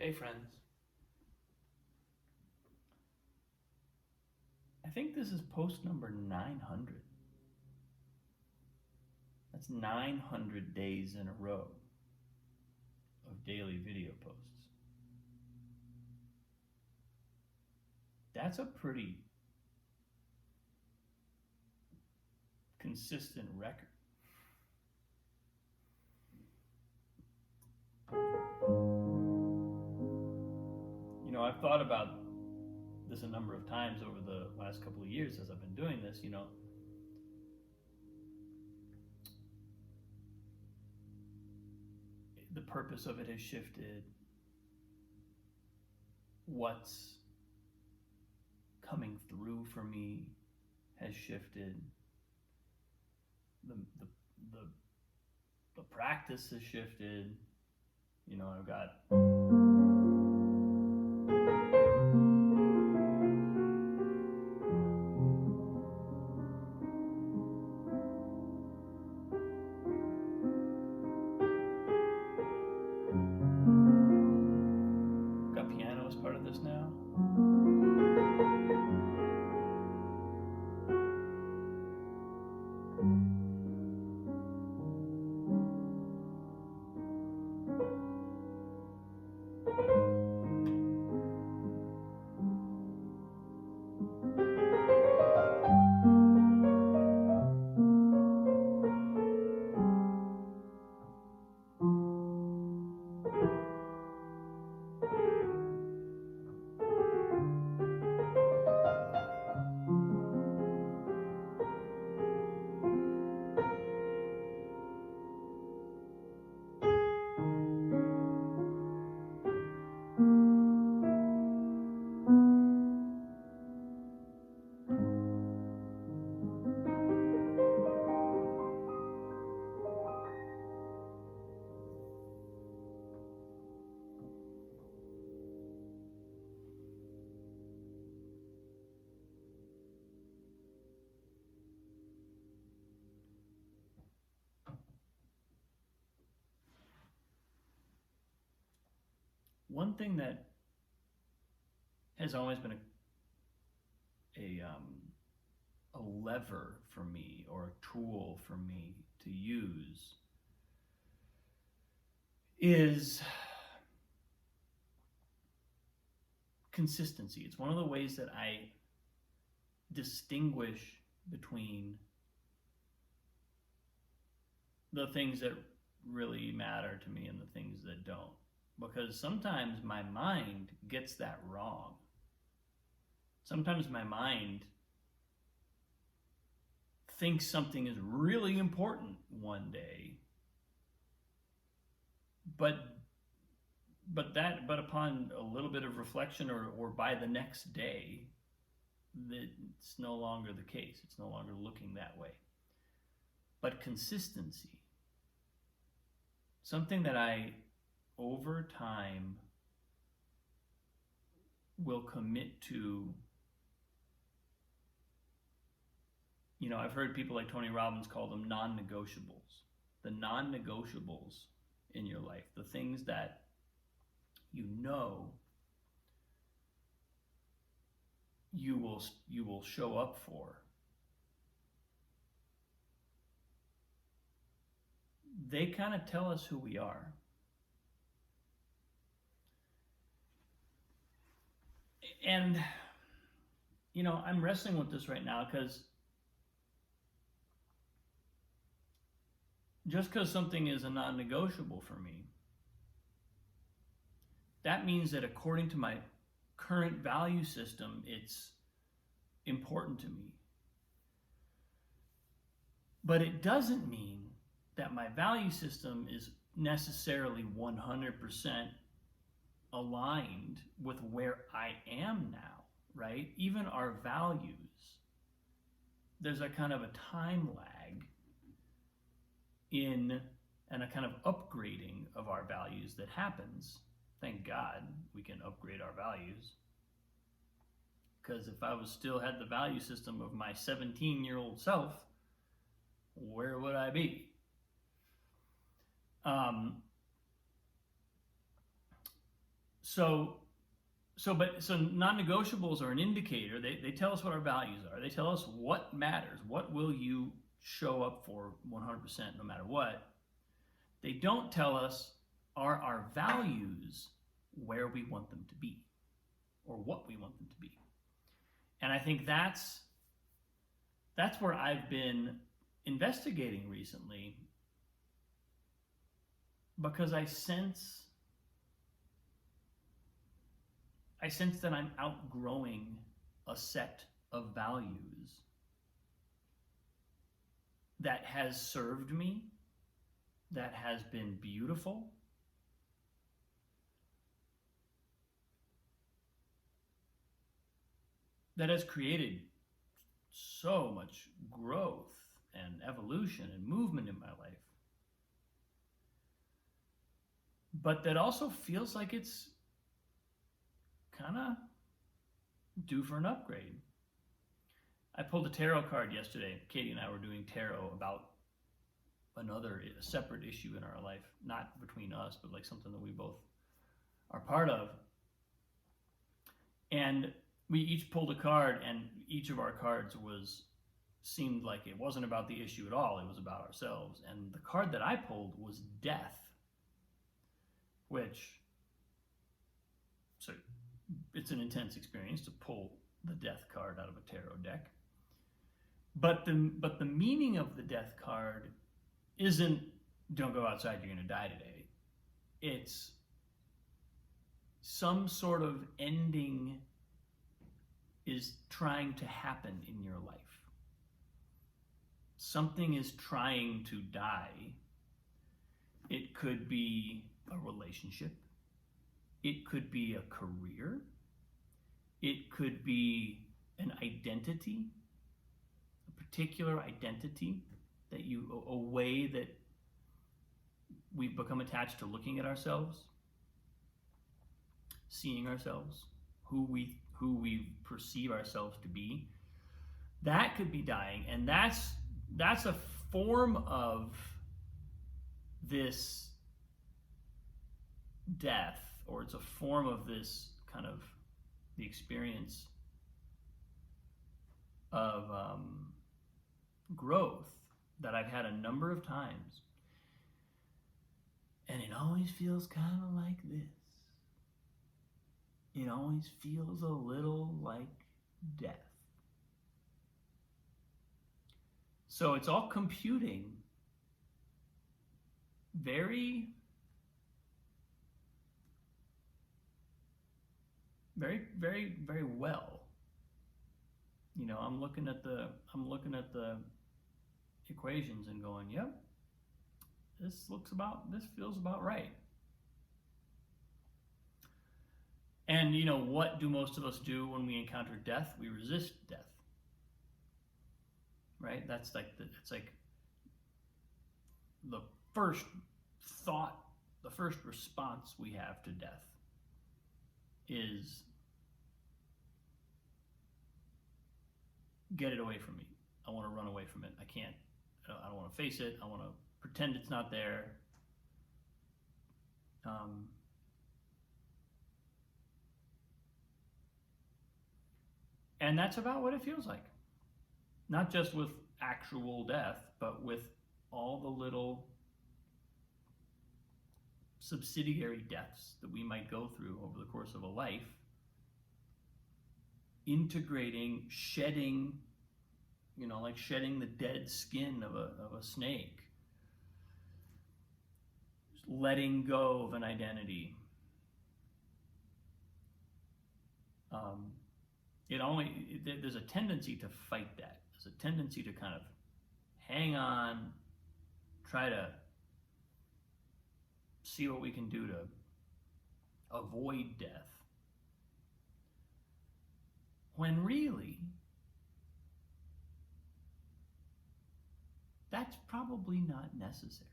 Hey friends. I think this is post number 900. That's 900 days in a row of daily video posts. That's a pretty consistent record. I've thought about this a number of times over the last couple of years as I've been doing this. The purpose of it has shifted. What's coming through for me has shifted. The practice has shifted. I've got piano as part of this now. One thing that has always been a lever for me, or a tool for me to use, is consistency. It's one of the ways that I distinguish between the things that really matter to me and the things that don't. Because sometimes my mind gets that wrong. Sometimes my mind thinks something is really important one day, but upon a little bit of reflection, or by the next day, it's no longer the case. It's no longer looking that way. But consistency, something that I over time will commit to. I've heard people like Tony Robbins call them non-negotiables. The non-negotiables in your life, the things that you will show up for. They kind of tell us who we are. And I'm wrestling with this right now, because just because something is a non-negotiable for me, that means that according to my current value system, it's important to me. But it doesn't mean that my value system is necessarily 100% aligned with where I am now, right? Even our values, there's a kind of a time lag in, and a kind of upgrading of our values that happens. Thank God we can upgrade our values. Because if I still had the value system of my 17-year-old self, where would I be? So non-negotiables are an indicator. They tell us what our values are. They tell us what matters. What will you show up for 100% no matter what? They don't tell us, are our values where we want them to be or what we want them to be? And I think that's where I've been investigating recently, because I sense that I'm outgrowing a set of values that has served me, that has been beautiful, that has created so much growth and evolution and movement in my life, but that also feels like it's kind of due for an upgrade. I pulled a tarot card yesterday. Katie and I were doing tarot about a separate issue in our life, not between us, but like something that we both are part of. And we each pulled a card, and each of our cards seemed like it wasn't about the issue at all. It was about ourselves. And the card that I pulled was death, so it's an intense experience to pull the death card out of a tarot deck. But the meaning of the death card isn't don't go outside, you're going to die today. It's some sort of ending is trying to happen in your life. Something is trying to die. It could be a relationship. It could be a career. It could be an identity, a particular identity that a way that we've become attached to looking at ourselves, seeing ourselves, who we perceive ourselves to be. That could be dying, and that's a form of this death, or it's a form of this kind of the experience of growth that I've had a number of times. And it always feels kind of like this. It always feels a little like death. So it's all computing very, very, very, very well. You know, I'm looking at the equations and going, yep, this feels about right. And you know, what do most of us do when we encounter death? We resist death. Right? It's like the first thought, the first response we have to death is, get it away from me. I want to run away from it. I can't. I don't want to face it. I want to pretend it's not there. And that's about what it feels like. Not just with actual death, but with all the little subsidiary deaths that we might go through over the course of a life, integrating, shedding, you know, like shedding the dead skin of a snake, just letting go of an identity. There's a tendency to fight that. There's a tendency to kind of hang on, try to see what we can do to avoid death. When really, that's probably not necessary.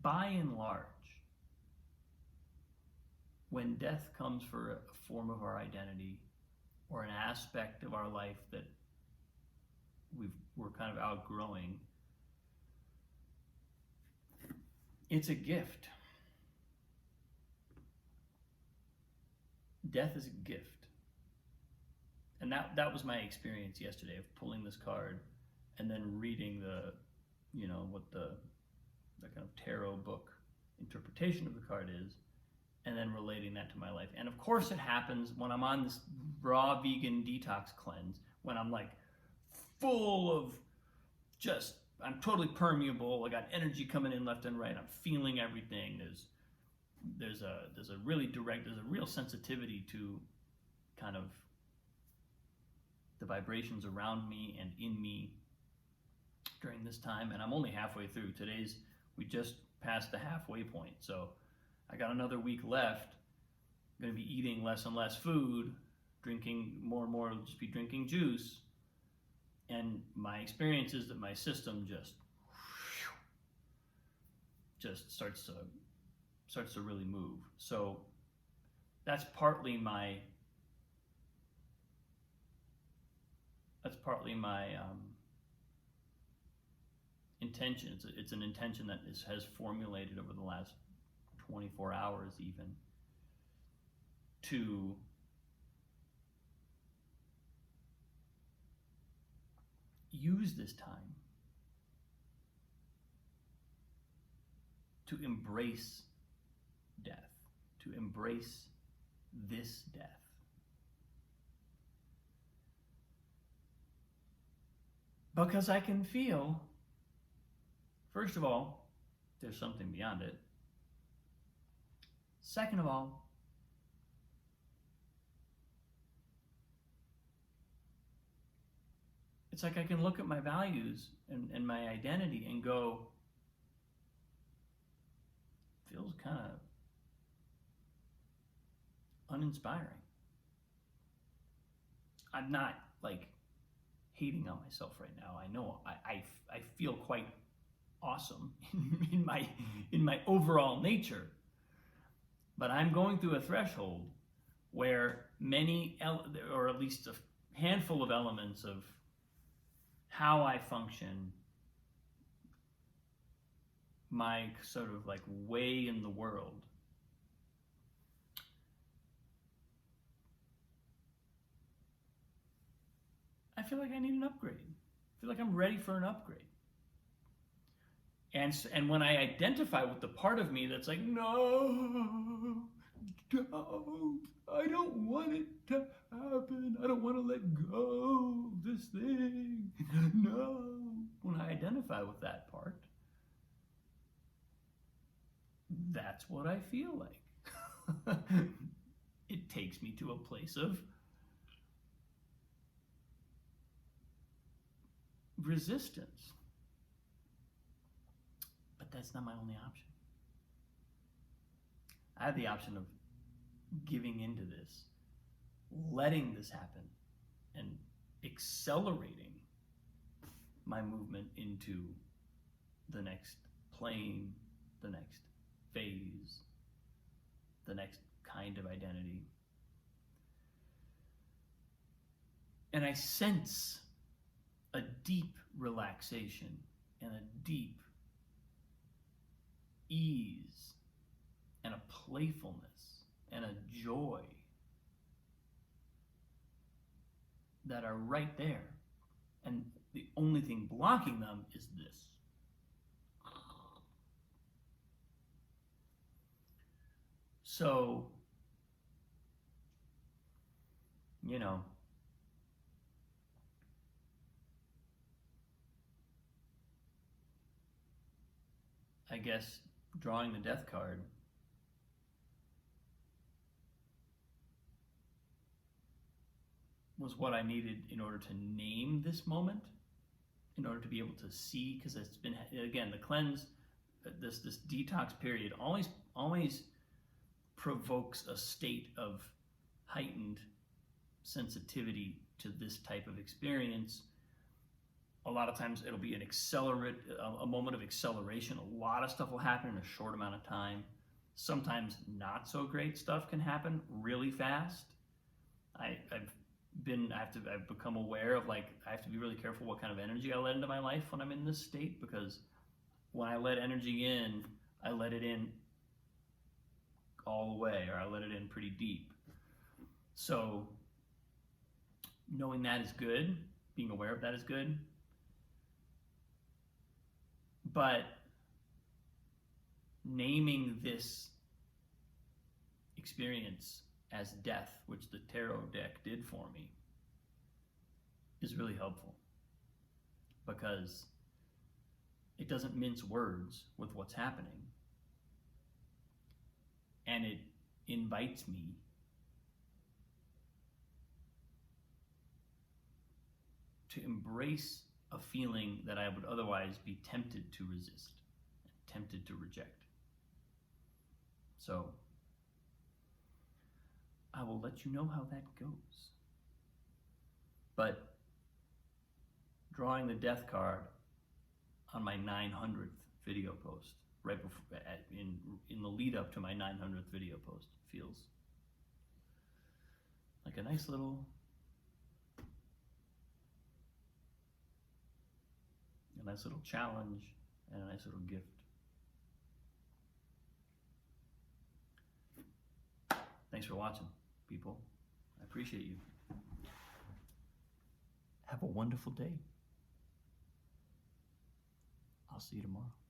By and large, when death comes for a form of our identity or an aspect of our life that we're kind of outgrowing, it's a gift. death is a gift. And that was my experience yesterday of pulling this card and then reading what the kind of tarot book interpretation of the card is, and then relating that to my life. And of course it happens when I'm on this raw vegan detox cleanse, when I'm like full of just, I'm totally permeable, I got energy coming in left and right, I'm feeling everything. There's a real sensitivity to kind of the vibrations around me and in me during this time, and I'm only halfway through. We just passed the halfway point, so I got another week left. I'm going to be eating less and less food, drinking more and more, just be drinking juice, and my experience is that my system just starts to really move. So that's partly my intention. It's an intention that has formulated over the last 24 hours even, to use this time to embrace death, to embrace this death. Because I can feel, first of all, there's something beyond it. Second of all, it's like I can look at my values and my identity and go, feels kind of uninspiring. I'm not like hating on myself right now. I know I feel quite awesome in my overall nature, but I'm going through a threshold where or at least a handful of elements of how I function, my sort of like way in the world, I feel like I need an upgrade. I feel like I'm ready for an upgrade. And when I identify with the part of me that's like, no, don't, I don't want it to happen. I don't want to let go of this thing. No. When I identify with that part, that's what I feel like. It takes me to a place of resistance. But that's not my only option. I have the option of giving into this, letting this happen, and accelerating my movement into the next plane, the next phase, the next kind of identity. And I sense a deep relaxation and a deep ease and a playfulness and a joy that are right there. And the only thing blocking them is this. So, I guess drawing the death card was what I needed in order to name this moment, in order to be able to see, because it's been, again, the cleanse, this detox period always provokes a state of heightened sensitivity to this type of experience. A lot of times it'll be a moment of acceleration. A lot of stuff will happen in a short amount of time. Sometimes not so great stuff can happen really fast. I've become aware of, like, I have to be really careful what kind of energy I let into my life when I'm in this state, because when I let energy in, I let it in all the way, or I let it in pretty deep. So knowing that is good, being aware of that is good, but naming this experience as death, which the tarot deck did for me, is really helpful, because it doesn't mince words with what's happening, and it invites me to embrace a feeling that I would otherwise be tempted to resist, tempted to reject. So I will let you know how that goes. But drawing the death card on my 900th video post, right before, in the lead up to my 900th video post, feels like a nice little challenge and a nice little gift. Thanks for watching, people. I appreciate you. Have a wonderful day. I'll see you tomorrow.